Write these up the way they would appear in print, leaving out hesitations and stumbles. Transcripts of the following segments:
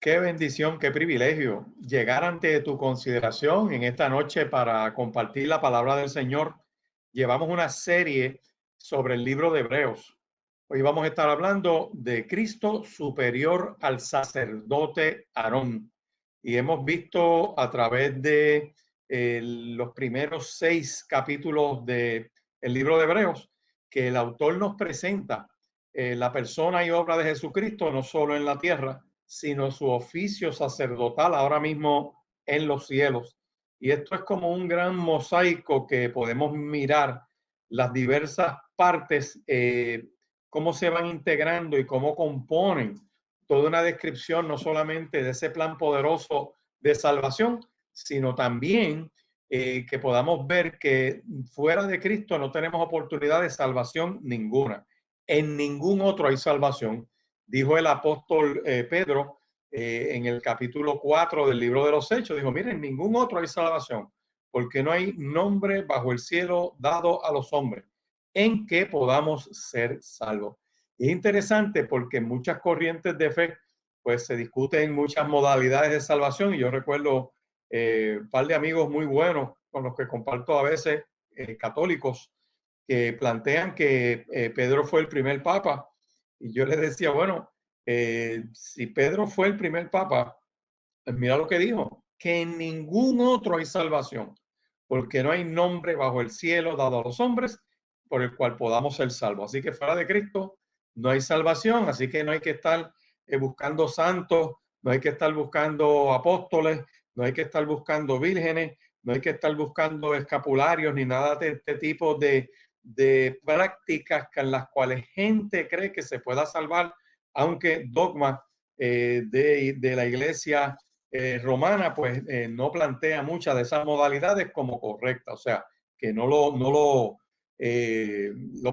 Qué bendición, qué privilegio llegar ante tu consideración en esta noche para compartir la palabra del Señor. Llevamos una serie sobre el libro de Hebreos. Hoy vamos a estar hablando de Cristo superior al sacerdote Aarón. Y hemos visto a través de los primeros 6 capítulos del libro de Hebreos que el autor nos presenta la persona y obra de Jesucristo, no solo en la tierra, sino su oficio sacerdotal ahora mismo en los cielos. Y esto es como un gran mosaico que podemos mirar las diversas partes, cómo se van integrando y cómo componen toda una descripción no solamente de ese plan poderoso de salvación, sino también que podamos ver que fuera de Cristo no tenemos oportunidad de salvación ninguna. En ningún otro hay salvación. Dijo el apóstol Pedro en el capítulo 4 del libro de los Hechos, dijo, miren, en ningún otro hay salvación, porque no hay nombre bajo el cielo dado a los hombres en que podamos ser salvos. Y es interesante porque en muchas corrientes de fe, pues se discuten muchas modalidades de salvación. Y yo recuerdo un par de amigos muy buenos con los que comparto a veces, católicos, que plantean que Pedro fue el primer papa. Y yo les decía, bueno, si Pedro fue el primer papa, pues mira lo que dijo, que en ningún otro hay salvación, porque no hay nombre bajo el cielo dado a los hombres por el cual podamos ser salvos. Así que fuera de Cristo no hay salvación, así que no hay que estar buscando santos, no hay que estar buscando apóstoles, no hay que estar buscando vírgenes, no hay que estar buscando escapularios ni nada de este tipo de prácticas en las cuales gente cree que se pueda salvar, aunque dogma de la iglesia romana pues no plantea muchas de esas modalidades como correctas, o sea, que lo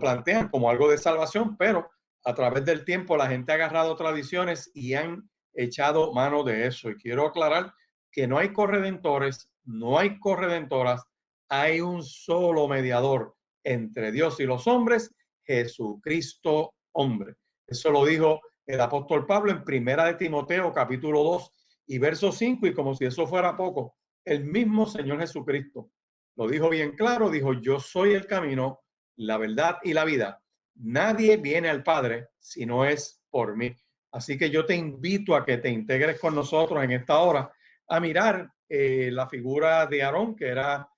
plantean como algo de salvación, pero a través del tiempo la gente ha agarrado tradiciones y han echado mano de eso. Y quiero aclarar que no hay corredentores, no hay corredentoras, hay un solo mediador entre Dios y los hombres, Jesucristo hombre. Eso lo dijo el apóstol Pablo en Primera de Timoteo, capítulo 2 y verso 5, y como si eso fuera poco, el mismo Señor Jesucristo lo dijo bien claro, dijo, yo soy el camino, la verdad y la vida. Nadie viene al Padre si no es por mí. Así que yo te invito a que te integres con nosotros en esta hora a mirar la figura de Aarón, que era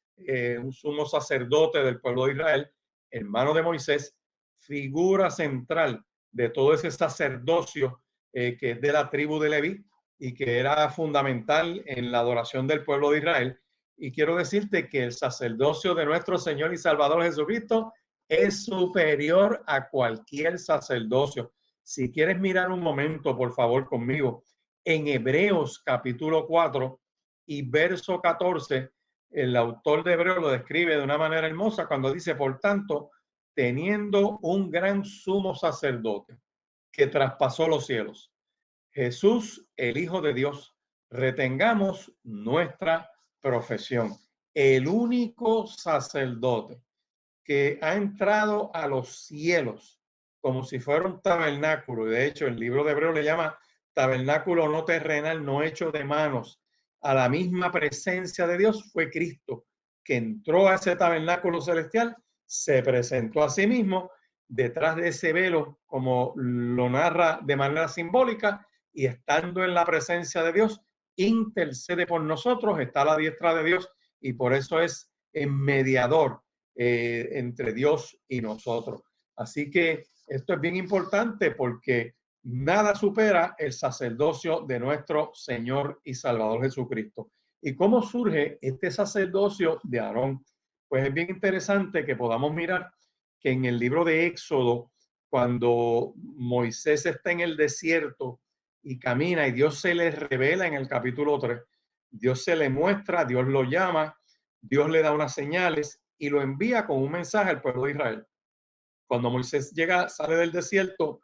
un sumo sacerdote del pueblo de Israel, hermano de Moisés, figura central de todo ese sacerdocio que es de la tribu de Leví y que era fundamental en la adoración del pueblo de Israel. Y quiero decirte que el sacerdocio de nuestro Señor y Salvador Jesucristo es superior a cualquier sacerdocio. Si quieres mirar un momento, por favor, conmigo, en Hebreos capítulo 4 y verso 14, el autor de Hebreos lo describe de una manera hermosa cuando dice, por tanto, teniendo un gran sumo sacerdote que traspasó los cielos, Jesús, el Hijo de Dios, retengamos nuestra profesión. El único sacerdote que ha entrado a los cielos como si fuera un tabernáculo. De hecho, el libro de Hebreos le llama tabernáculo no terrenal, no hecho de manos. A la misma presencia de Dios fue Cristo, que entró a ese tabernáculo celestial, se presentó a sí mismo detrás de ese velo, como lo narra de manera simbólica, y estando en la presencia de Dios, intercede por nosotros, está a la diestra de Dios, y por eso es el mediador entre Dios y nosotros. Así que esto es bien importante porque nada supera el sacerdocio de nuestro Señor y Salvador Jesucristo. ¿Y cómo surge este sacerdocio de Aarón? Pues es bien interesante que podamos mirar que en el libro de Éxodo, cuando Moisés está en el desierto y camina y Dios se le revela en el capítulo 3, Dios se le muestra, Dios lo llama, Dios le da unas señales y lo envía con un mensaje al pueblo de Israel. Cuando Moisés llega, sale del desierto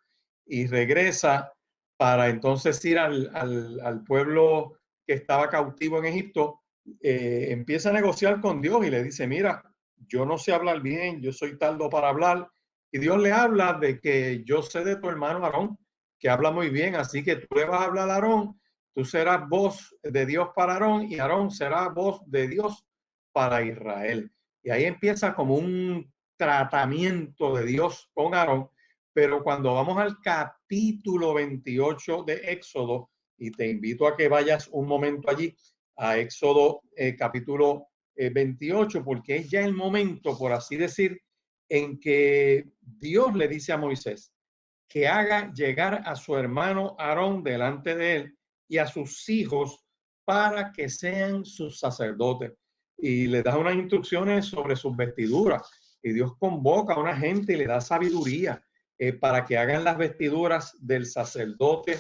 y regresa para entonces ir al pueblo que estaba cautivo en Egipto, empieza a negociar con Dios y le dice, mira, yo no sé hablar bien, yo soy tardo para hablar. Y Dios le habla de que yo sé de tu hermano Aarón, que habla muy bien, así que tú le vas a hablar a Aarón tú serás voz de Dios para Aarón y Aarón será voz de Dios para Israel. Y ahí empieza como un tratamiento de Dios con Aarón, pero cuando vamos al capítulo 28 de Éxodo, y te invito a que vayas un momento allí, a Éxodo capítulo 28, porque es ya el momento, por así decir, en que Dios le dice a Moisés que haga llegar a su hermano Aarón delante de él y a sus hijos para que sean sus sacerdotes. Y le da unas instrucciones sobre sus vestiduras. Y Dios convoca a una gente y le da sabiduría para que hagan las vestiduras del sacerdote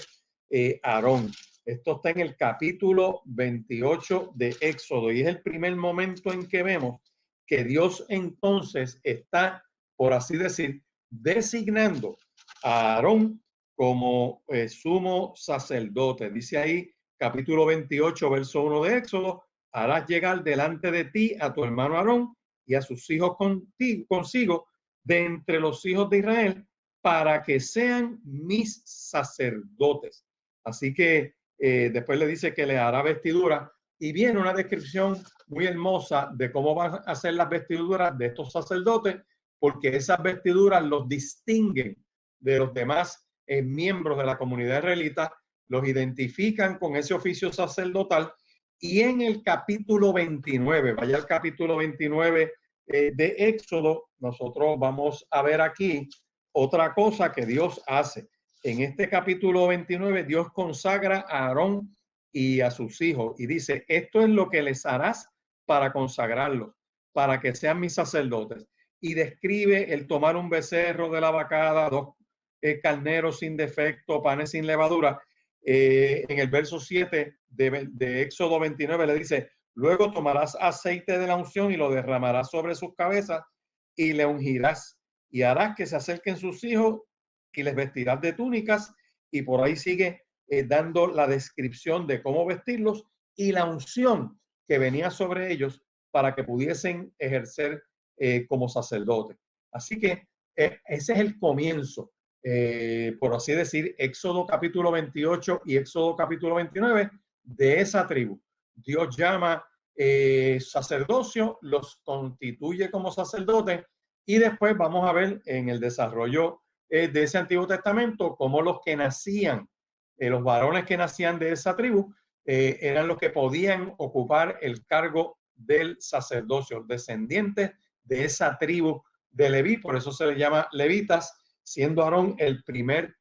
Aarón. Esto está en el capítulo 28 de Éxodo y es el primer momento en que vemos que Dios entonces está, por así decir, designando a Aarón como sumo sacerdote. Dice ahí, capítulo 28, verso 1 de Éxodo, harás llegar delante de ti a tu hermano Aarón y a sus hijos consigo de entre los hijos de Israel para que sean mis sacerdotes. Así que después le dice que le hará vestidura y viene una descripción muy hermosa de cómo van a ser las vestiduras de estos sacerdotes, porque esas vestiduras los distinguen de los demás miembros de la comunidad israelita, los identifican con ese oficio sacerdotal. Y en el capítulo 29, vaya al capítulo 29 de Éxodo, nosotros vamos a ver aquí otra cosa que Dios hace. En este capítulo 29, Dios consagra a Aarón y a sus hijos y dice, esto es lo que les harás para consagrarlos, para que sean mis sacerdotes. Y describe el tomar un becerro de la vacada, dos carneros sin defecto, panes sin levadura. En el verso 7 de Éxodo 29 le dice, luego tomarás aceite de la unción y lo derramarás sobre sus cabezas y le ungirás y harás que se acerquen sus hijos y les vestirás de túnicas, y por ahí sigue dando la descripción de cómo vestirlos y la unción que venía sobre ellos para que pudiesen ejercer como sacerdotes. Así que ese es el comienzo, por así decir, Éxodo capítulo 28 y Éxodo capítulo 29 de esa tribu. Dios llama sacerdocio, los constituye como sacerdotes y después vamos a ver en el desarrollo de ese Antiguo Testamento cómo los que nacían, los varones que nacían de esa tribu, eran los que podían ocupar el cargo del sacerdocio, descendientes de esa tribu de Leví, por eso se le llama levitas, siendo Aarón el primer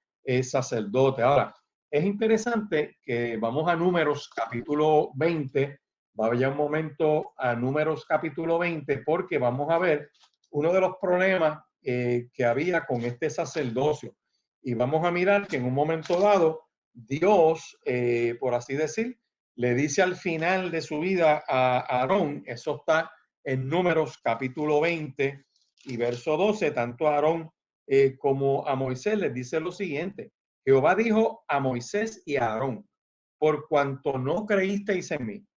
sacerdote. Ahora, es interesante que vamos a Números capítulo 20, vaya un momento a Números capítulo 20, porque vamos a ver uno de los problemas que había con este sacerdocio. Y vamos a mirar que en un momento dado, Dios, por así decir, le dice al final de su vida a Aarón, eso está en Números capítulo 20 y verso 12, tanto a Aarón como a Moisés les dice lo siguiente, Jehová dijo a Moisés y a Aarón, por cuanto no creísteis en mí,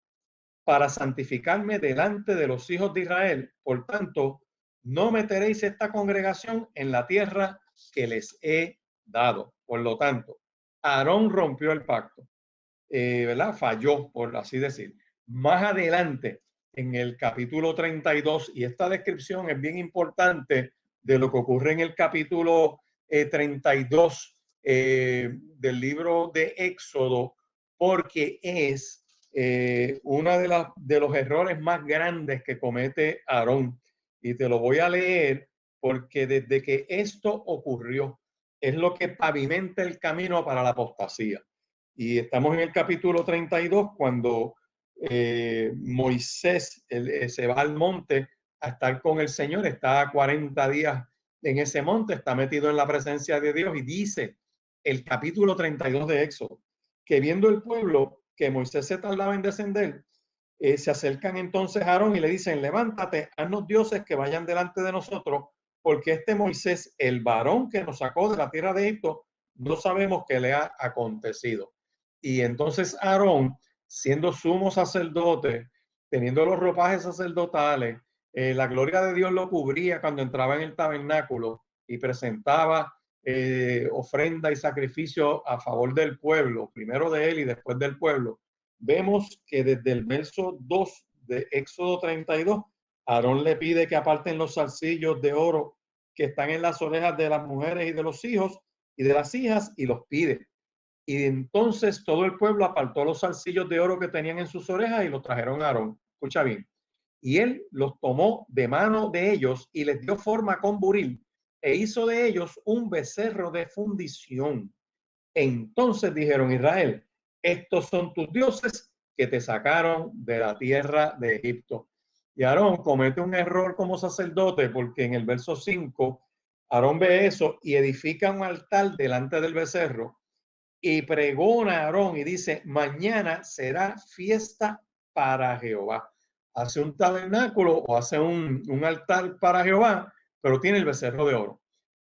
para santificarme delante de los hijos de Israel, por tanto, no meteréis esta congregación en la tierra que les he dado. Por lo tanto, Aarón rompió el pacto, ¿verdad? Falló, por así decir. Más adelante, en el capítulo 32, y esta descripción es bien importante de lo que ocurre en el capítulo 32 del libro de Éxodo, porque es uno de los errores más grandes que comete Aarón. Y te lo voy a leer porque desde que esto ocurrió, es lo que pavimenta el camino para la apostasía. Y estamos en el capítulo 32 cuando Moisés se va al monte a estar con el Señor, está a 40 días en ese monte, está metido en la presencia de Dios y dice el capítulo 32 de Éxodo, que viendo el pueblo que Moisés se tardaba en descender, se acercan entonces a Aarón y le dicen, levántate, haznos dioses que vayan delante de nosotros, porque este Moisés, el varón que nos sacó de la tierra de Egipto, no sabemos qué le ha acontecido. Y entonces Aarón, siendo sumo sacerdote, teniendo los ropajes sacerdotales, la gloria de Dios lo cubría cuando entraba en el tabernáculo y presentaba ofrenda y sacrificio a favor del pueblo, primero de él y después del pueblo, vemos que desde el verso 2 de Éxodo 32, Aarón le pide que aparten los zarcillos de oro que están en las orejas de las mujeres y de los hijos y de las hijas, y los pide. Y entonces todo el pueblo apartó los zarcillos de oro que tenían en sus orejas y los trajeron a Aarón. Escucha bien. Y él los tomó de mano de ellos y les dio forma con buril e hizo de ellos un becerro de fundición. Entonces dijeron: Israel, estos son tus dioses que te sacaron de la tierra de Egipto. Y Aarón comete un error como sacerdote, porque en el verso 5 Aarón ve eso y edifica un altar delante del becerro y pregona a Aarón y dice: mañana será fiesta para Jehová. Hace un tabernáculo o hace un altar para Jehová, pero tiene el becerro de oro.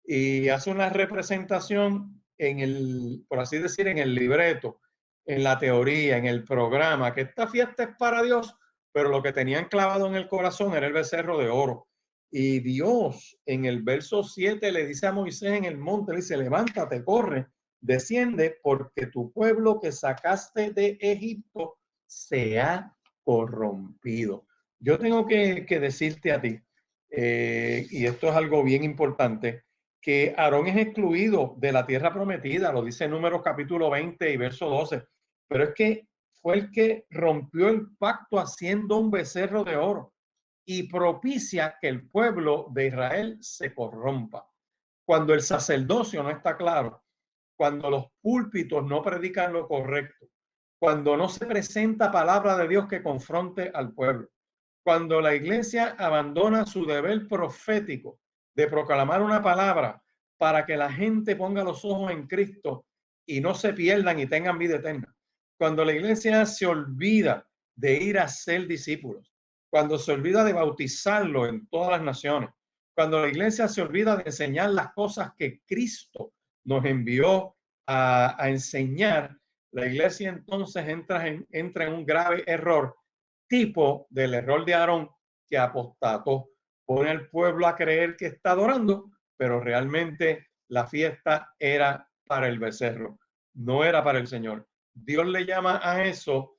Y hace una representación en el, por así decir, en el libreto, en la teoría, en el programa, que esta fiesta es para Dios, pero lo que tenían clavado en el corazón era el becerro de oro. Y Dios en el verso 7 le dice a Moisés en el monte, le dice: levántate, corre, desciende, porque tu pueblo que sacaste de Egipto se ha corrompido. Yo tengo que decirte a ti, y esto es algo bien importante, que Aarón es excluido de la tierra prometida, lo dice Números capítulo 20 y verso 12, pero es que fue el que rompió el pacto haciendo un becerro de oro y propicia que el pueblo de Israel se corrompa. Cuando el sacerdocio no está claro, cuando los púlpitos no predican lo correcto, cuando no se presenta palabra de Dios que confronte al pueblo, cuando la iglesia abandona su deber profético de proclamar una palabra para que la gente ponga los ojos en Cristo y no se pierdan y tengan vida eterna, cuando la iglesia se olvida de ir a ser discípulos, cuando se olvida de bautizarlo en todas las naciones, cuando la iglesia se olvida de enseñar las cosas que Cristo nos envió a enseñar, la iglesia entonces entra en un grave error, tipo del error de Aarón, que apostató, pone al pueblo a creer que está adorando, pero realmente la fiesta era para el becerro, no era para el Señor. Dios le llama a eso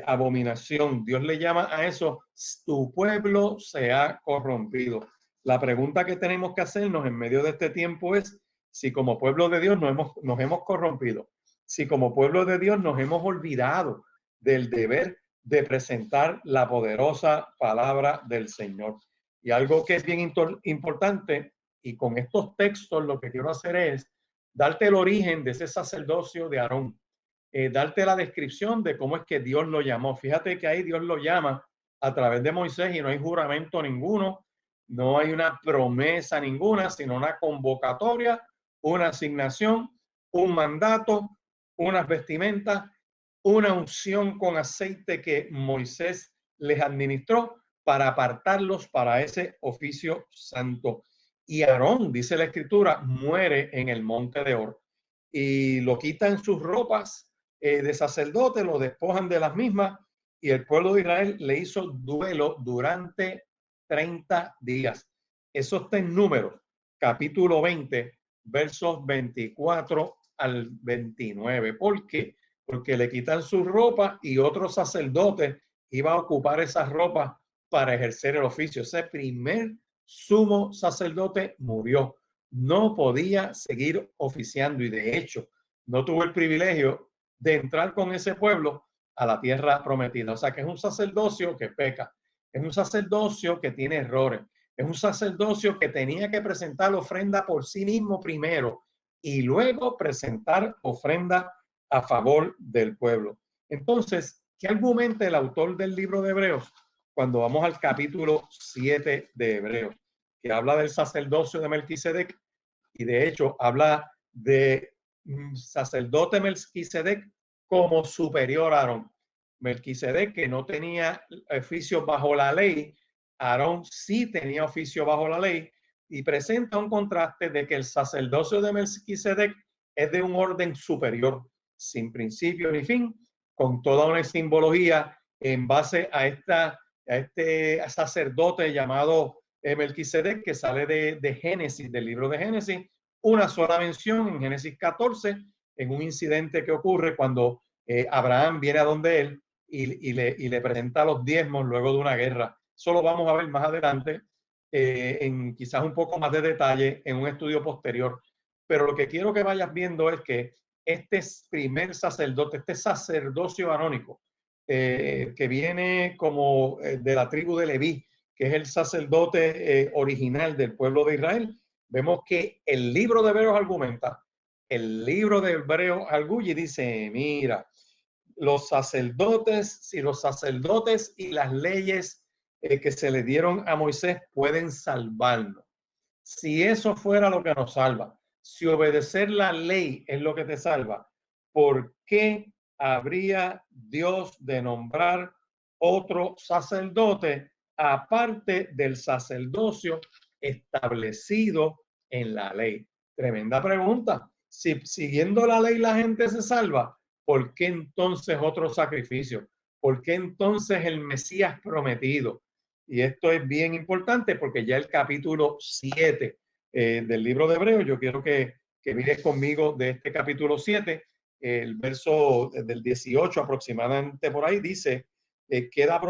abominación. Dios le llama a eso: tu pueblo se ha corrompido. La pregunta que tenemos que hacernos en medio de este tiempo es si como pueblo de Dios nos hemos corrompido, si como pueblo de Dios nos hemos olvidado del deber de presentar la poderosa palabra del Señor. Y algo que es bien importante, y con estos textos lo que quiero hacer es darte el origen de ese sacerdocio de Aarón, darte la descripción de cómo es que Dios lo llamó. Fíjate que ahí Dios lo llama a través de Moisés y no hay juramento ninguno, no hay una promesa ninguna, sino una convocatoria, una asignación, un mandato, unas vestimentas, una unción con aceite que Moisés les administró para apartarlos para ese oficio santo. Y Aarón, dice la escritura, muere en el monte de Hor y lo quitan sus ropas de sacerdote, lo despojan de las mismas y el pueblo de Israel le hizo duelo durante 30 días. Eso está en Números, capítulo 20, versos 24 al 29. ¿Por qué? Porque le quitan su ropa y otro sacerdote iba a ocupar esas ropas para ejercer el oficio. Ese primer sumo sacerdote murió. No podía seguir oficiando y de hecho no tuvo el privilegio de entrar con ese pueblo a la tierra prometida. O sea que es un sacerdocio que peca, es un sacerdocio que tiene errores, es un sacerdocio que tenía que presentar ofrenda por sí mismo primero y luego presentar ofrenda a favor del pueblo. Entonces, ¿qué argumenta el autor del libro de Hebreos cuando vamos al capítulo 7 de Hebreos, que habla del sacerdocio de Melquisedec y de hecho habla de sacerdote Melquisedec como superior a Aarón? Melquisedec, que no tenía oficio bajo la ley, Aarón sí tenía oficio bajo la ley, y presenta un contraste de que el sacerdocio de Melquisedec es de un orden superior, sin principio ni fin, con toda una simbología en base a este sacerdote llamado Melquisedec, que sale de Génesis, del libro de Génesis, una sola mención en Génesis 14, en un incidente que ocurre cuando Abraham viene a donde él y le presenta los diezmos luego de una guerra. Eso lo vamos a ver más adelante, en quizás un poco más de detalle en un estudio posterior. Pero lo que quiero que vayas viendo es que este primer sacerdote, este sacerdocio arónico, que viene como de la tribu de Leví, que es el sacerdote original del pueblo de Israel, vemos que el libro de Hebreos argumenta, el libro de Hebreos arguye y dice, mira, los sacerdotes y las leyes que se le dieron a Moisés pueden salvarnos. Si eso fuera lo que nos salva, si obedecer la ley es lo que te salva, ¿por qué habría Dios de nombrar otro sacerdote aparte del sacerdocio establecido en la ley? Tremenda pregunta. Si siguiendo la ley la gente se salva, ¿por qué entonces otro sacrificio? ¿Por qué entonces el Mesías prometido? Y esto es bien importante porque ya el capítulo 7 del libro de Hebreos, yo quiero que mires conmigo de este capítulo 7, el verso del 18 aproximadamente por ahí, dice, queda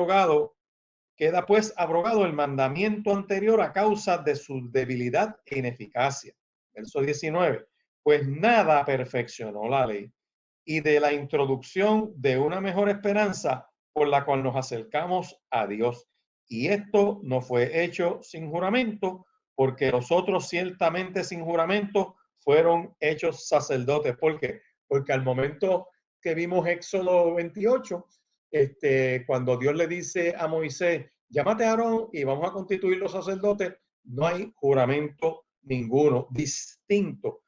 pues abrogado el mandamiento anterior a causa de su debilidad e ineficacia. Verso 19, pues nada perfeccionó la ley y de la introducción de una mejor esperanza por la cual nos acercamos a Dios. Y esto no fue hecho sin juramento, porque los otros ciertamente sin juramento fueron hechos sacerdotes. ¿Por qué? Porque al momento que vimos Éxodo 28, cuando Dios le dice a Moisés, llámate a Aarón y vamos a constituir los sacerdotes, no hay juramento ninguno distinto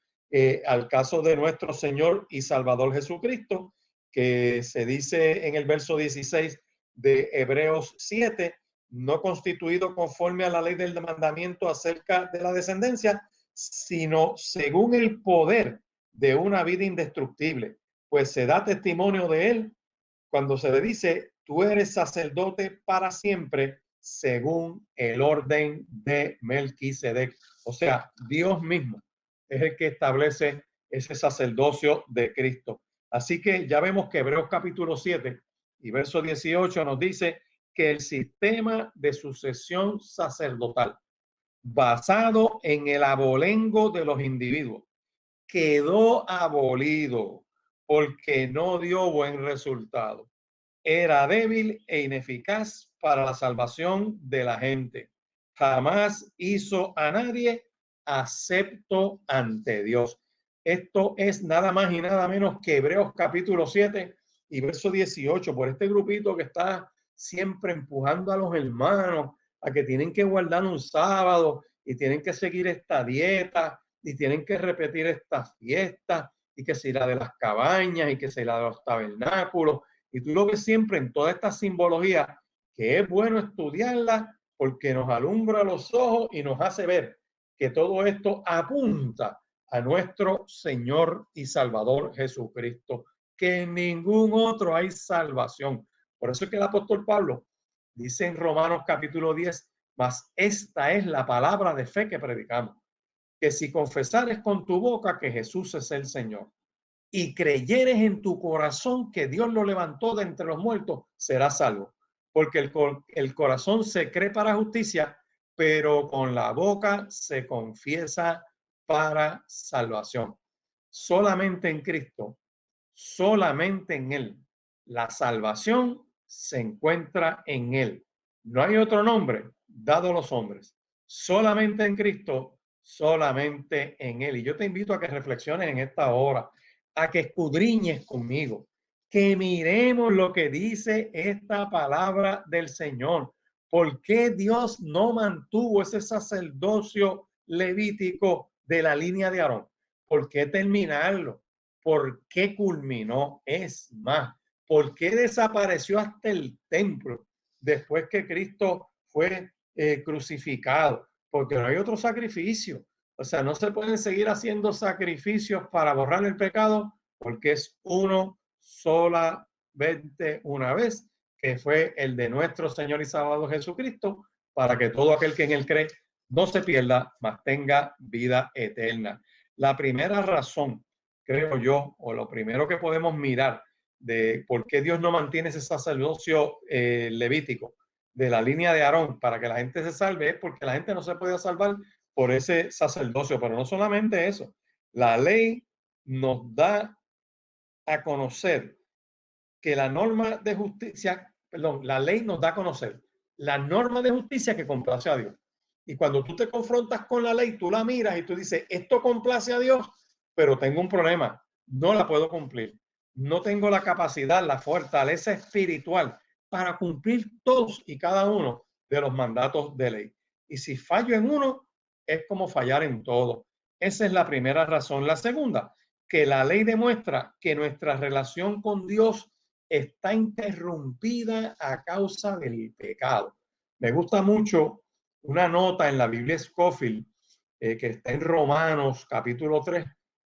al caso de nuestro Señor y Salvador Jesucristo, que se dice en el verso 16 de Hebreos 7, no constituido conforme a la ley del mandamiento acerca de la descendencia, sino según el poder de una vida indestructible, pues se da testimonio de él cuando se le dice, tú eres sacerdote para siempre según el orden de Melquisedec. O sea, Dios mismo es el que establece ese sacerdocio de Cristo. Así que ya vemos que Hebreos capítulo 7 y verso 18 nos dice que el sistema de sucesión sacerdotal basado en el abolengo de los individuos quedó abolido porque no dio buen resultado. Era débil e ineficaz para la salvación de la gente. Jamás hizo a nadie acepto ante Dios. Esto es nada más y nada menos que Hebreos capítulo 7 y verso 18, por este grupito que está siempre empujando a los hermanos a que tienen que guardar un sábado y tienen que seguir esta dieta y tienen que repetir estas fiestas y que si la de las cabañas y que si la de los tabernáculos. Y tú lo ves siempre en toda esta simbología, que es bueno estudiarla porque nos alumbra los ojos y nos hace ver que todo esto apunta a nuestro Señor y Salvador Jesucristo, que en ningún otro hay salvación. Por eso es que el apóstol Pablo dice en Romanos capítulo 10, mas esta es la palabra de fe que predicamos, que si confesares con tu boca que Jesús es el Señor y creyeres en tu corazón que Dios lo levantó de entre los muertos, serás salvo. Porque el corazón se cree para justicia, pero con la boca se confiesa para salvación. Solamente en Cristo, solamente en Él, la salvación se encuentra en Él. No hay otro nombre dado a los hombres. Solamente en Cristo, solamente en Él. Y yo te invito a que reflexiones en esta hora, a que escudriñes conmigo, que miremos lo que dice esta palabra del Señor. ¿Por qué Dios no mantuvo ese sacerdocio levítico de la línea de Aarón? ¿Por qué terminarlo? ¿Por qué culminó? Es más, ¿por qué desapareció hasta el templo después que Cristo fue crucificado? Porque no hay otro sacrificio. O sea, no se pueden seguir haciendo sacrificios para borrar el pecado porque es uno solamente una vez, que fue el de nuestro Señor y Salvador Jesucristo, para que todo aquel que en él cree no se pierda, mas tenga vida eterna. La primera razón, creo yo, o lo primero que podemos mirar de por qué Dios no mantiene ese sacerdocio levítico de la línea de Aarón para que la gente se salve es porque la gente no se puede salvar por ese sacerdocio. Pero no solamente eso, la ley nos da a conocer que la norma de justicia, perdón, la ley nos da a conocer la norma de justicia que complace a Dios. Y cuando tú te confrontas con la ley, tú la miras y tú dices, esto complace a Dios, pero tengo un problema, no la puedo cumplir. No tengo la capacidad, la fortaleza espiritual para cumplir todos y cada uno de los mandatos de ley. Y si fallo en uno, es como fallar en todo. Esa es la primera razón. La segunda, que la ley demuestra que nuestra relación con Dios está interrumpida a causa del pecado. Me gusta mucho una nota en la Biblia Scofield que está en Romanos capítulo 3,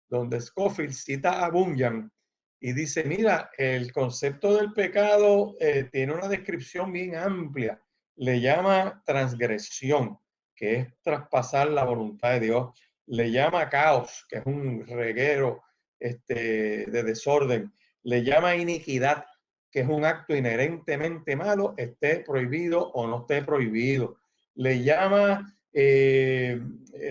donde Scofield cita a Bunyan y dice, mira, el concepto del pecado tiene una descripción bien amplia. Le llama transgresión, que es traspasar la voluntad de Dios. Le llama caos, que es un reguero de desorden. Le llama iniquidad, que es un acto inherentemente malo, esté prohibido o no esté prohibido. Le llama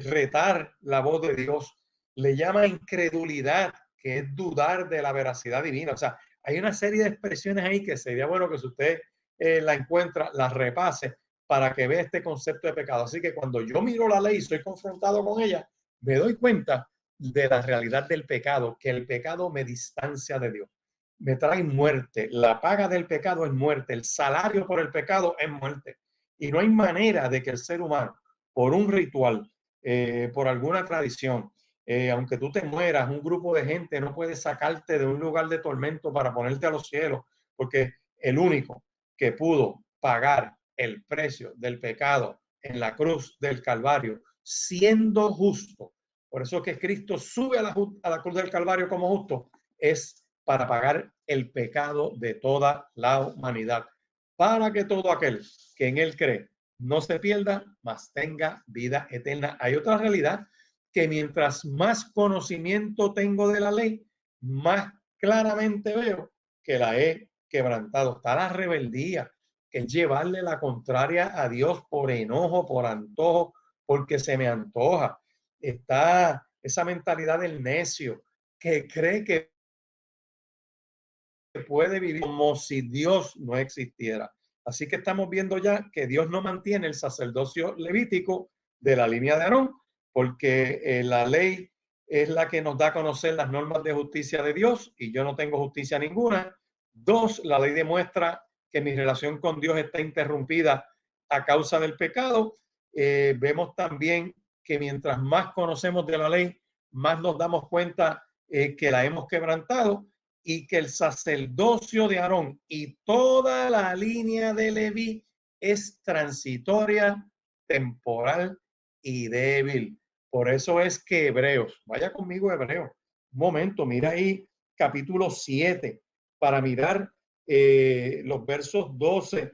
retar la voz de Dios. Le llama incredulidad, que es dudar de la veracidad divina. O sea, hay una serie de expresiones ahí que sería bueno que si usted la encuentra, la repase para que vea este concepto de pecado. Así que cuando yo miro la ley y soy confrontado con ella, me doy cuenta de la realidad del pecado, que el pecado me distancia de Dios, me trae muerte. La paga del pecado es muerte, el salario por el pecado es muerte. Y no hay manera de que el ser humano, por un ritual, por alguna tradición, aunque tú te mueras, un grupo de gente no puede sacarte de un lugar de tormento para ponerte a los cielos, porque el único que pudo pagar el precio del pecado en la cruz del Calvario, siendo justo, por eso que Cristo sube a la cruz del Calvario como justo, es para pagar el pecado de toda la humanidad, para que todo aquel que en él cree no se pierda, mas tenga vida eterna. Hay otra realidad, que mientras más conocimiento tengo de la ley, más claramente veo que la he quebrantado. Está la rebeldía, que es llevarle la contraria a Dios por enojo, por antojo, porque se me antoja. Está esa mentalidad del necio que cree que puede vivir como si Dios no existiera. Así que estamos viendo ya que Dios no mantiene el sacerdocio levítico de la línea de Aarón, porque la ley es la que nos da a conocer las normas de justicia de Dios y yo no tengo justicia ninguna. Dos, la ley demuestra que mi relación con Dios está interrumpida a causa del pecado. Vemos también que mientras más conocemos de la ley, más nos damos cuenta que la hemos quebrantado y que el sacerdocio de Aarón y toda la línea de Leví es transitoria, temporal y débil. Por eso es que Hebreos, vaya conmigo Hebreos, un momento, mira ahí capítulo 7 para mirar los versos 12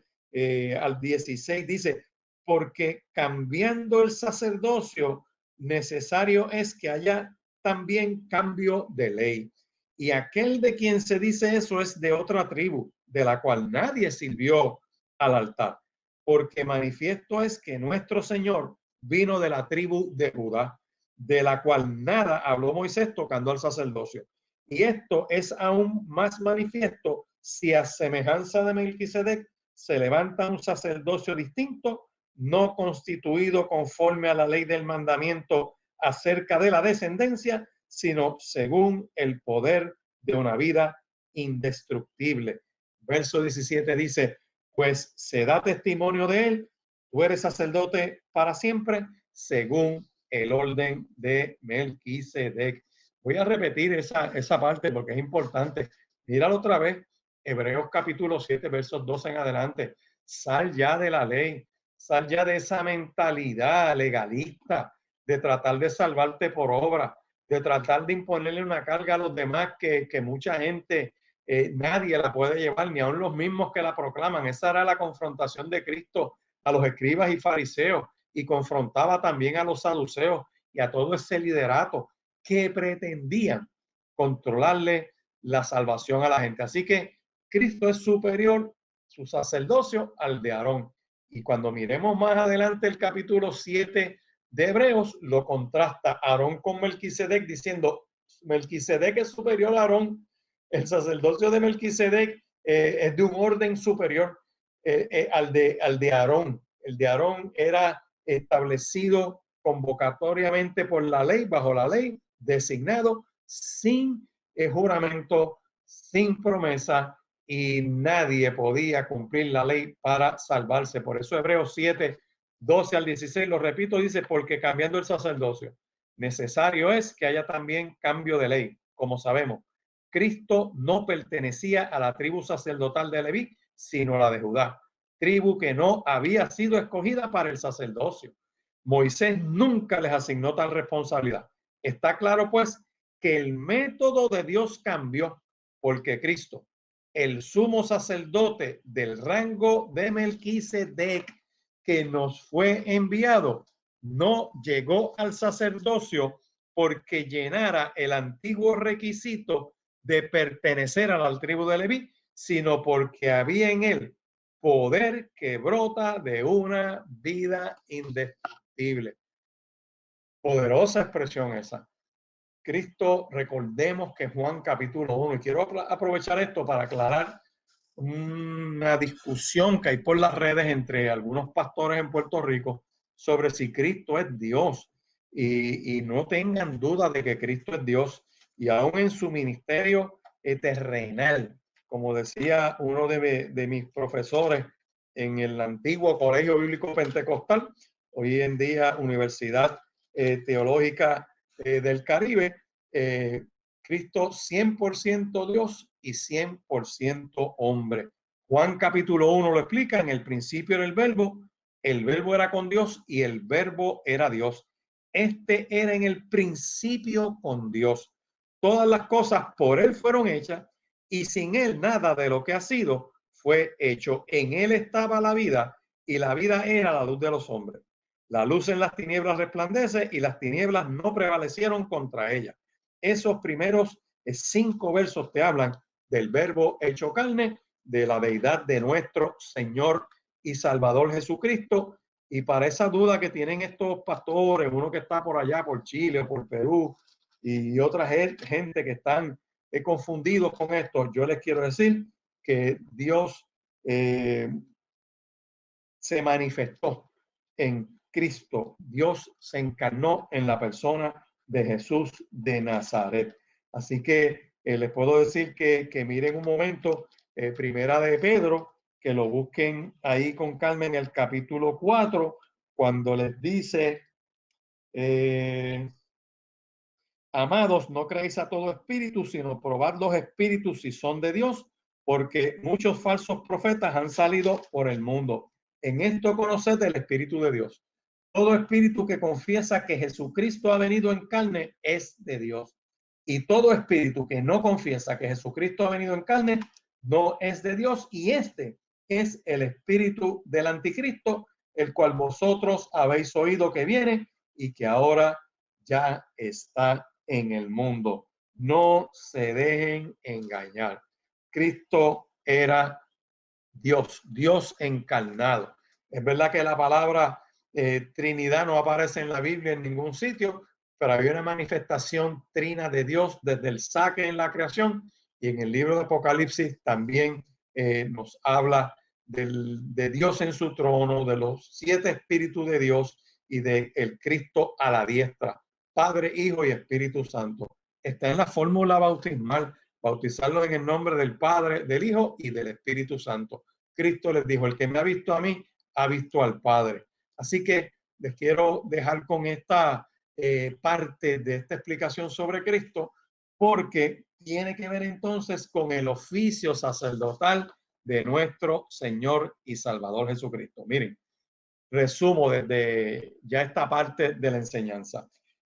al 16, dice, porque cambiando el sacerdocio, necesario es que haya también cambio de ley. Y aquel de quien se dice eso es de otra tribu, de la cual nadie sirvió al altar, porque manifiesto es que nuestro Señor vino de la tribu de Judá, de la cual nada habló Moisés tocando al sacerdocio. Y esto es aún más manifiesto si a semejanza de Melquisedec se levanta un sacerdocio distinto, no constituido conforme a la ley del mandamiento acerca de la descendencia, sino según el poder de una vida indestructible. Verso 17 dice, pues se da testimonio de él, tú eres sacerdote para siempre, según el orden de Melquisedec. Voy a repetir esa parte porque es importante. Míralo otra vez, Hebreos capítulo 7, versos 12 en adelante. Sal ya de la ley, sal ya de esa mentalidad legalista de tratar de salvarte por obra, de tratar de imponerle una carga a los demás que mucha gente, nadie la puede llevar, ni aun los mismos que la proclaman. Esa era la confrontación de Cristo a los escribas y fariseos, y confrontaba también a los saduceos y a todo ese liderato que pretendían controlarle la salvación a la gente. Así que Cristo es superior, su sacerdocio, al de Aarón. Y cuando miremos más adelante el capítulo 7 de Hebreos, lo contrasta Aarón con Melquisedec, diciendo, Melquisedec es superior a Aarón, el sacerdocio de Melquisedec es de un orden superior al de Aarón. El de Aarón era establecido convocatoriamente por la ley, bajo la ley, designado, sin juramento, sin promesa, y nadie podía cumplir la ley para salvarse. Por eso Hebreos 7, 12 al 16, lo repito, dice, porque cambiando el sacerdocio, necesario es que haya también cambio de ley. Como sabemos, Cristo no pertenecía a la tribu sacerdotal de Leví, sino a la de Judá, tribu que no había sido escogida para el sacerdocio. Moisés nunca les asignó tal responsabilidad. Está claro, pues, que el método de Dios cambió porque Cristo, el sumo sacerdote del rango de Melquisedec que nos fue enviado, no llegó al sacerdocio porque llenara el antiguo requisito de pertenecer a la tribu de Leví, sino porque había en él poder que brota de una vida indestructible. Poderosa expresión esa. Cristo, recordemos que Juan capítulo 1, y quiero aprovechar esto para aclarar una discusión que hay por las redes entre algunos pastores en Puerto Rico sobre si Cristo es Dios. Y no tengan duda de que Cristo es Dios. Y aún en su ministerio terrenal, como decía uno de mis profesores en el antiguo Colegio Bíblico Pentecostal, hoy en día Universidad Teológica del Caribe, Cristo 100% Dios y 100% hombre. Juan capítulo 1 lo explica, en el principio era el verbo era con Dios y el verbo era Dios. Este era en el principio con Dios. Todas las cosas por él fueron hechas y sin él nada de lo que ha sido fue hecho. En él estaba la vida y la vida era la luz de los hombres. La luz en las tinieblas resplandece y las tinieblas no prevalecieron contra ella. Esos primeros 5 versos te hablan del verbo hecho carne, de la deidad de nuestro Señor y Salvador Jesucristo. Y para esa duda que tienen estos pastores, uno que está por allá, por Chile, por Perú, y otra gente que están confundidos con esto, yo les quiero decir que Dios se manifestó en Cristo. Dios se encarnó en la persona de Jesús de Nazaret. Así que les puedo decir que miren un momento, primera de Pedro, que lo busquen ahí con calma en el capítulo 4, cuando les dice, amados, no creéis a todo espíritu, sino probad los espíritus si son de Dios, porque muchos falsos profetas han salido por el mundo. En esto conoced el Espíritu de Dios. Todo espíritu que confiesa que Jesucristo ha venido en carne es de Dios. Y todo espíritu que no confiesa que Jesucristo ha venido en carne no es de Dios. Y este es el espíritu del anticristo, el cual vosotros habéis oído que viene y que ahora ya está en el mundo. No se dejen engañar. Cristo era Dios, Dios encarnado. Es verdad que la palabra Trinidad no aparece en la Biblia en ningún sitio, pero hay una manifestación trina de Dios desde el saque en la creación, y en el libro de Apocalipsis también nos habla de Dios en su trono, de los 7 espíritus de Dios y de el Cristo a la diestra, Padre, Hijo y Espíritu Santo. Está en la fórmula bautismal, bautizarlos en el nombre del Padre, del Hijo y del Espíritu Santo. Cristo les dijo, el que me ha visto a mí, ha visto al Padre. Así que les quiero dejar con esta parte de esta explicación sobre Cristo, porque tiene que ver entonces con el oficio sacerdotal de nuestro Señor y Salvador Jesucristo. Miren, resumo desde ya esta parte de la enseñanza.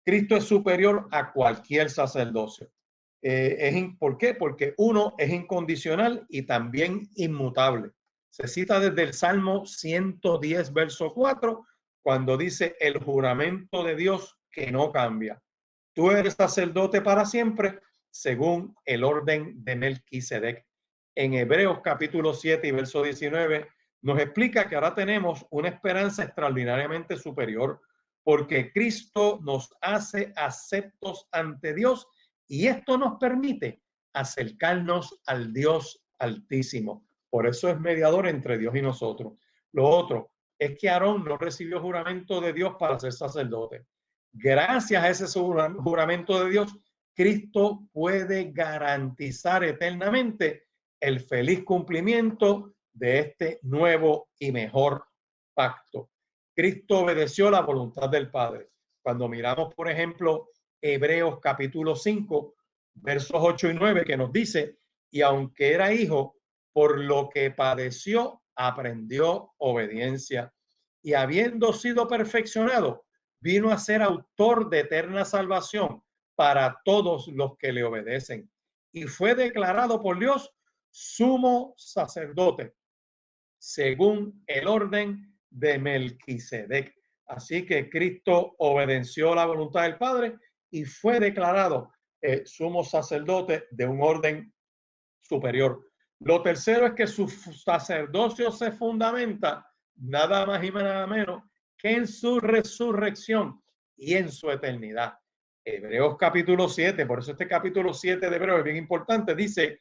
Cristo es superior a cualquier sacerdocio. ¿Por qué? Porque uno es incondicional y también inmutable. Se cita desde el Salmo 110, verso 4, cuando dice el juramento de Dios que no cambia. tú eres sacerdote para siempre, según el orden de Melquisedec. En Hebreos capítulo 7 y verso 19 nos explica que ahora tenemos una esperanza extraordinariamente superior, porque Cristo nos hace aceptos ante Dios y esto nos permite acercarnos al Dios Altísimo. Por eso es mediador entre Dios y nosotros. Lo otro es que Aarón no recibió juramento de Dios para ser sacerdote. Gracias a ese juramento de Dios, Cristo puede garantizar eternamente el feliz cumplimiento de este nuevo y mejor pacto. Cristo obedeció la voluntad del Padre. Cuando miramos, por ejemplo, Hebreos capítulo 5, versos 8 y 9, que nos dice, y aunque era hijo, por lo que padeció, aprendió obediencia. Y habiendo sido perfeccionado, vino a ser autor de eterna salvación para todos los que le obedecen. Y fue declarado por Dios sumo sacerdote, según el orden de Melquisedec. Así que Cristo obedeció la voluntad del Padre y fue declarado sumo sacerdote de un orden superior. Lo tercero es que su sacerdocio se fundamenta nada más y nada menos que en su resurrección y en su eternidad. Hebreos capítulo 7, por eso este capítulo 7 de Hebreos es bien importante, dice,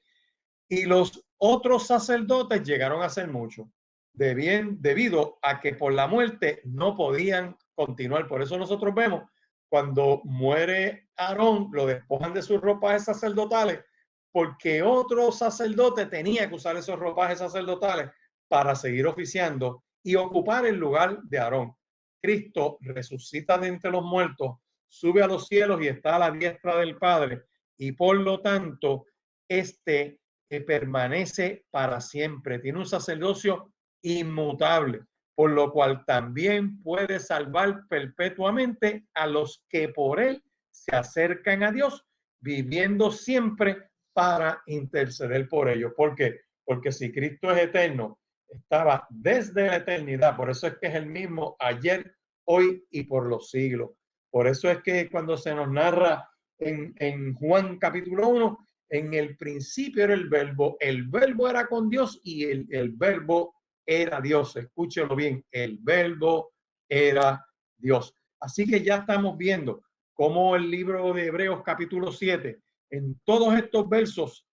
y los otros sacerdotes llegaron a ser muchos, debido a que por la muerte no podían continuar. Por eso nosotros vemos cuando muere Aarón, lo despojan de sus ropajes sacerdotales, porque otro sacerdote tenía que usar esos ropajes sacerdotales para seguir oficiando y ocupar el lugar de Aarón. Cristo resucita de entre los muertos, sube a los cielos y está a la diestra del Padre, y por lo tanto, este permanece para siempre, tiene un sacerdocio inmutable, por lo cual también puede salvar perpetuamente a los que por él se acercan a Dios, viviendo siempre para interceder por ellos. ¿Por qué? Porque si Cristo es eterno, estaba desde la eternidad, por eso es que es el mismo ayer, hoy y por los siglos. Por eso es que cuando se nos narra en Juan capítulo 1, en el principio era el verbo era con Dios y el verbo era Dios. Escúchelo bien, el verbo era Dios. Así que ya estamos viendo cómo el libro de Hebreos capítulo 7, en todos estos versos,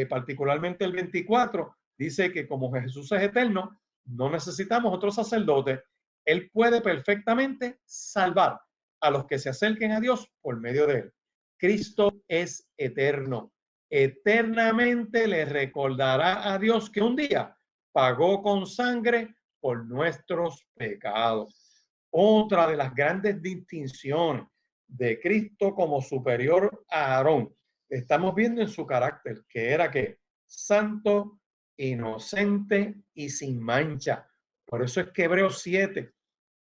particularmente el 24, dice que como Jesús es eterno, no necesitamos otro sacerdote. Él puede perfectamente salvar a los que se acerquen a Dios por medio de él. Cristo es eterno. Eternamente le recordará a Dios que un día pagó con sangre por nuestros pecados. Otra de las grandes distinciones de Cristo como superior a Aarón, estamos viendo en su carácter, que era que santo, inocente y sin mancha. Por eso es que Hebreos 7,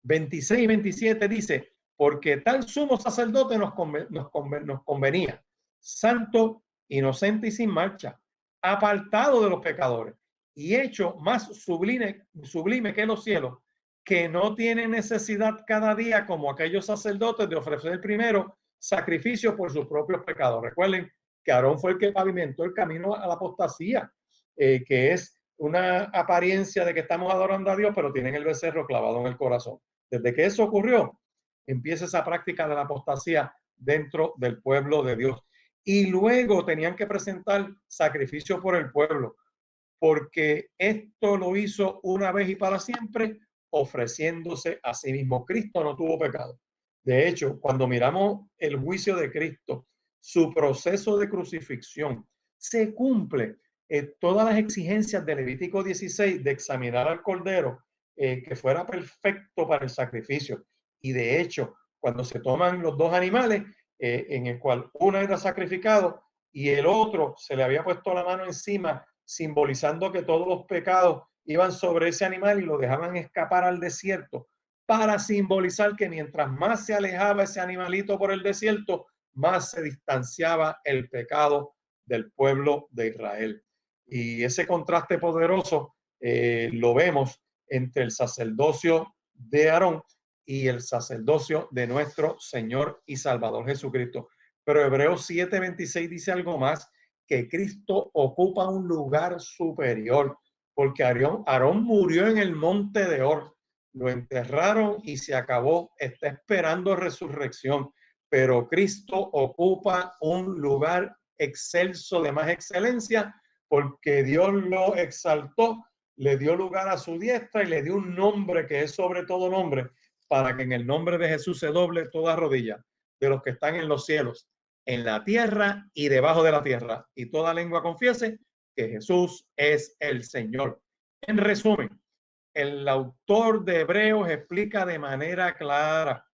26 y 27 dice, porque tal sumo sacerdote nos convenía, santo, inocente y sin mancha, apartado de los pecadores y hecho más sublime que los cielos, que no tiene necesidad cada día como aquellos sacerdotes de ofrecer primero sacrificio por sus propios pecados. Recuerden que Aarón fue el que pavimentó el camino a la apostasía, que es una apariencia de que estamos adorando a Dios, pero tienen el becerro clavado en el corazón. Desde que eso ocurrió, empieza esa práctica de la apostasía dentro del pueblo de Dios. Y luego tenían que presentar sacrificio por el pueblo, porque esto lo hizo una vez y para siempre, ofreciéndose a sí mismo. Cristo no tuvo pecado. De hecho, cuando miramos el juicio de Cristo, su proceso de crucifixión, se cumple todas las exigencias de Levítico 16 de examinar al Cordero que fuera perfecto para el sacrificio. Y de hecho, cuando se toman los dos animales, en el cual uno era sacrificado y el otro se le había puesto la mano encima, simbolizando que todos los pecados iban sobre ese animal y lo dejaban escapar al desierto, para simbolizar que mientras más se alejaba ese animalito por el desierto, más se distanciaba el pecado del pueblo de Israel. Y ese contraste poderoso lo vemos entre el sacerdocio de Aarón y el sacerdocio de nuestro Señor y Salvador Jesucristo. Pero Hebreos 7:26 dice algo más, que Cristo ocupa un lugar superior, porque Aarón murió en el monte de Or, lo enterraron y se acabó, está esperando resurrección, pero Cristo ocupa un lugar excelso de más excelencia, porque Dios lo exaltó, le dio lugar a su diestra y le dio un nombre que es sobre todo nombre, para que en el nombre de Jesús se doble toda rodilla de los que están en los cielos, en la tierra y debajo de la tierra, y toda lengua confiese que Jesús es el Señor. En resumen, el autor de Hebreos explica de manera clara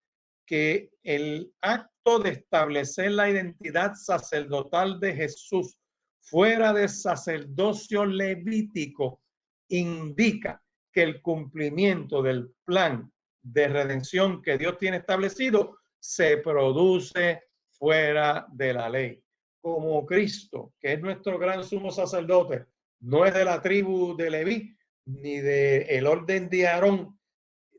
que el acto de establecer la identidad sacerdotal de Jesús fuera del sacerdocio levítico indica que el cumplimiento del plan de redención que Dios tiene establecido se produce fuera de la ley. Como Cristo, que es nuestro gran sumo sacerdote, no es de la tribu de Leví ni del orden de Aarón,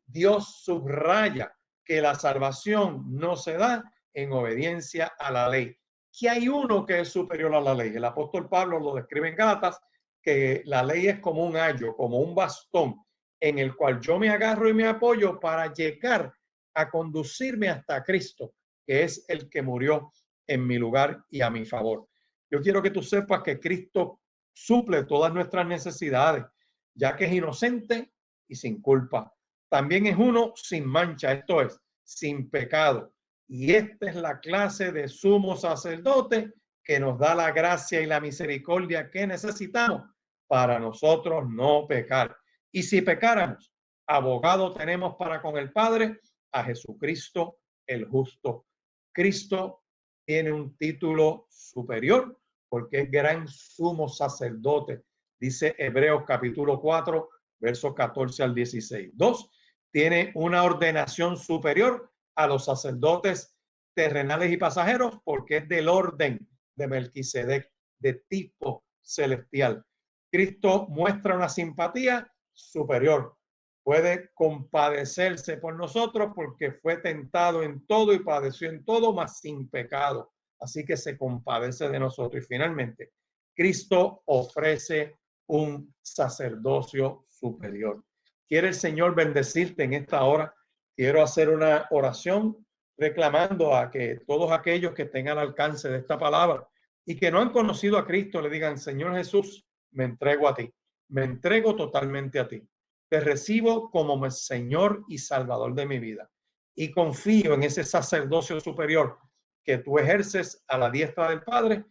Dios subraya que la salvación no se da en obediencia a la ley. Que hay uno que es superior a la ley. El apóstol Pablo lo describe en Gálatas, que la ley es como un ayo, como un bastón, en el cual yo me agarro y me apoyo para llegar a conducirme hasta Cristo, que es el que murió en mi lugar y a mi favor. Yo quiero que tú sepas que Cristo suple todas nuestras necesidades, ya que es inocente y sin culpa. También es uno sin mancha, esto es, sin pecado. Y esta es la clase de sumo sacerdote que nos da la gracia y la misericordia que necesitamos para nosotros no pecar. Y si pecáramos, abogado tenemos para con el Padre, a Jesucristo el justo. Cristo tiene un título superior porque es gran sumo sacerdote, dice Hebreos capítulo 4, versos 14 al 16. 2, tiene una ordenación superior a los sacerdotes terrenales y pasajeros porque es del orden de Melquisedec, de tipo celestial. Cristo muestra una simpatía superior, puede compadecerse por nosotros porque fue tentado en todo y padeció en todo, mas sin pecado. Así que se compadece de nosotros. Y finalmente, Cristo ofrece un sacerdocio superior. ¿Quiere el Señor bendecirte en esta hora? Quiero hacer una oración reclamando a que todos aquellos que tengan alcance de esta palabra y que no han conocido a Cristo le digan, Señor Jesús, me entrego a ti, me entrego totalmente a ti. Te recibo como Señor y Salvador de mi vida y confío en ese sacerdocio superior que tú ejerces a la diestra del Padre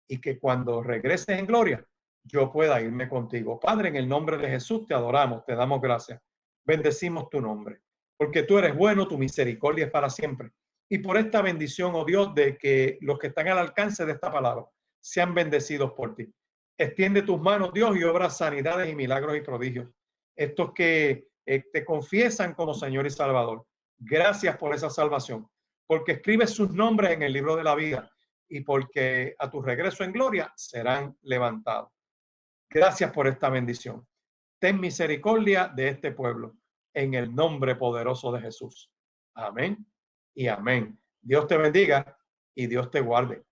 y que cuando regreses en gloria yo pueda irme contigo. Padre, en el nombre de Jesús te adoramos, te damos gracias, bendecimos tu nombre, porque tú eres bueno, tu misericordia es para siempre. Y por esta bendición, oh Dios, de que los que están al alcance de esta palabra sean bendecidos por ti. Extiende tus manos, Dios, y obra sanidades y milagros y prodigios. Estos que te confiesan como Señor y Salvador. Gracias por esa salvación, porque escribes sus nombres en el libro de la vida y porque a tu regreso en gloria serán levantados. Gracias por esta bendición. Ten misericordia de este pueblo en el nombre poderoso de Jesús. Amén y amén. Dios te bendiga y Dios te guarde.